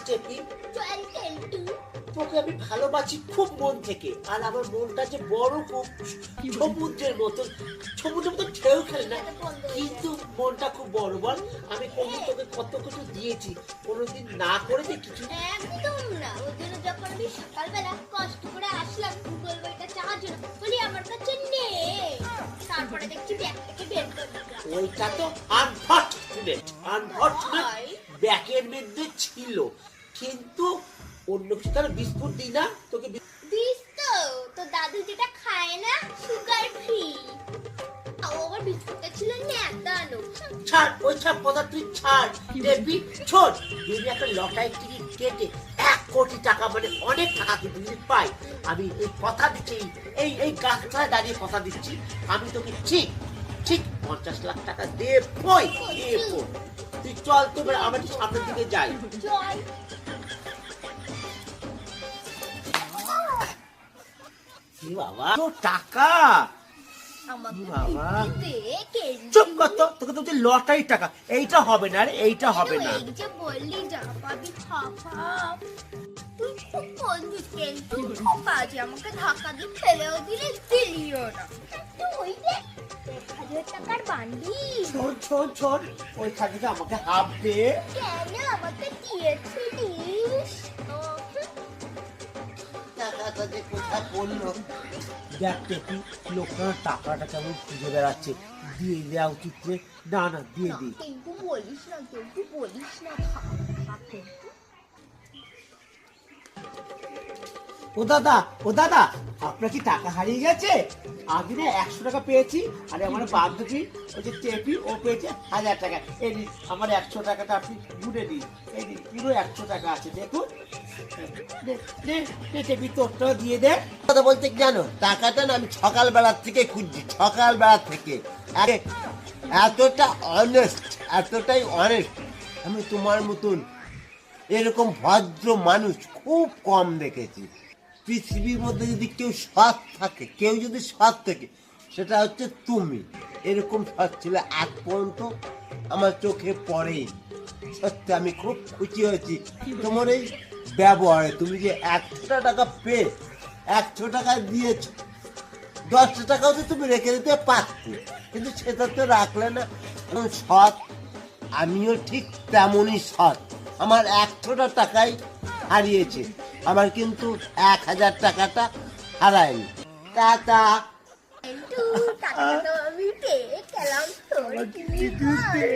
টেপি, চল কেলটু। তোকে আমি ভালোবাসি খুব মন থেকে, আর আমার মনটা যে বড় খুব সমুদ্রের মতন, সমুদ্রের মতন ঢেউ খেলে না, কিন্তু মনটা খুব বড়। বল, আমি কোনদিন তোকে কত কিছু দিয়েছি, কোনোদিন না করে যে কিছু। একদম না, ওই জন্য যখন আমি সকালবেলা কষ্ট করে আসলাম গুগল বইটা চাওয়ার জন্য, বলি আমার কাছে নেই, তারপরে দেখছি ব্যাগ থেকে বের করে দিলাম। ওইটা তো আনফরচুনেট, ব্যাগের মধ্যে ছিল, কিন্তু অন্য কিছু তার বিস্কুট দিই না তোকে। দিস তো, তো দাদু যেটা খায় না, সুগার ফ্রি। আমার বিস্কুটটা ছিল ন্যাদানো। ছাড় ওই সব কথা, তুই ছাড় টেপি, ছোট। যদি একটা লটারি টিকিট কেটে 1 কোটি টাকা, মানে অনেক টাকা কিন্তু যদি পাই, আমি এই কথা দিচ্ছি, এই গাছটায় দাঁড়িয়ে কথা দিচ্ছি, আমি তোকে ঠিক ঠিক 50 লাখ টাকা দেবই দেবো। তুই চল তো, আমরা সামনের দিকে যাই। চল। কি বাবা, তো টাকা আমাকে বাবা, দে কেলটু। চুপ কর তো, তোকে তো লটারি টাকা, এইটা হবে না রে, এইটা হবে না। এই যে বললি যা পাবি খাপা, তুই খুব বন্ধু কেলটু, খুব বাজে, আমাকে ধাক্কা দিয়ে ফেলেও দিলে দিলিও না। তুই দেখ 1000 টাকার বান্ডি। শোন শোন শোন, ওইখান থেকে আমাকে হাফ দে। কেন আমাকে দিয়েছিলিস? টাকাটা যে কোথায় পড়লো। দেখ টেপি, লোকটা টাকাটা কেমন খুঁজে বেড়াচ্ছে, দিয়ে দেওয়া উচিত রে। না না, দিয়ে দিই। কিন্তু বলিস না, কিন্তু বলিস না, থাক। ও দাদা, ও দাদা, আপনার কি টাকা হারিয়ে গেছে? আগে না 100 টাকা পেয়েছি, আর আমার বান্ধবী ওই যে টেপি, ও পেয়েছে 1000 টাকা। এই নিন, আমার 100 টাকাটা আপনি গুনে দিন। এই নিন, পুরো 100 টাকা আছে, দেখুন। টেপি, তোরটাও দিয়ে দে। কথা বলতে কি জানো, টাকাটা না আমি সকালবেলার থেকে খুঁজছি, সকালবেলা থেকে। এতটা অনেস্ট, এতটাই অনেস্ট, আমি তোমার মতন এরকম ভদ্র মানুষ খুব কম দেখেছি। পৃথিবীর মধ্যে যদি কেউ সৎ থাকে, কেউ যদি সৎ থাকে, সেটা হচ্ছে তুমি। এরকম সৎ ছিল আজ পর্যন্ত আমার চোখে পড়েই। সত্যি আমি খুব খুশি হয়েছি তোমার এই ব্যবহারে। তুমি যে 100 টাকা পেয়ে 100 টাকা দিয়েছ, 10 টাকাও তো তুমি রেখে দিতে পারতে, কিন্তু সেটা তো রাখলে না। সৎ, আমিও ঠিক তেমনই সৎ। আমার 100 টাকাই হারিয়েছে, আমার কিন্তু 1000 টাকাটা হারায়নি। টাটা। কিন্তু টাকাটা তো আমি পেয়ে গেলাম, তোর কি দে।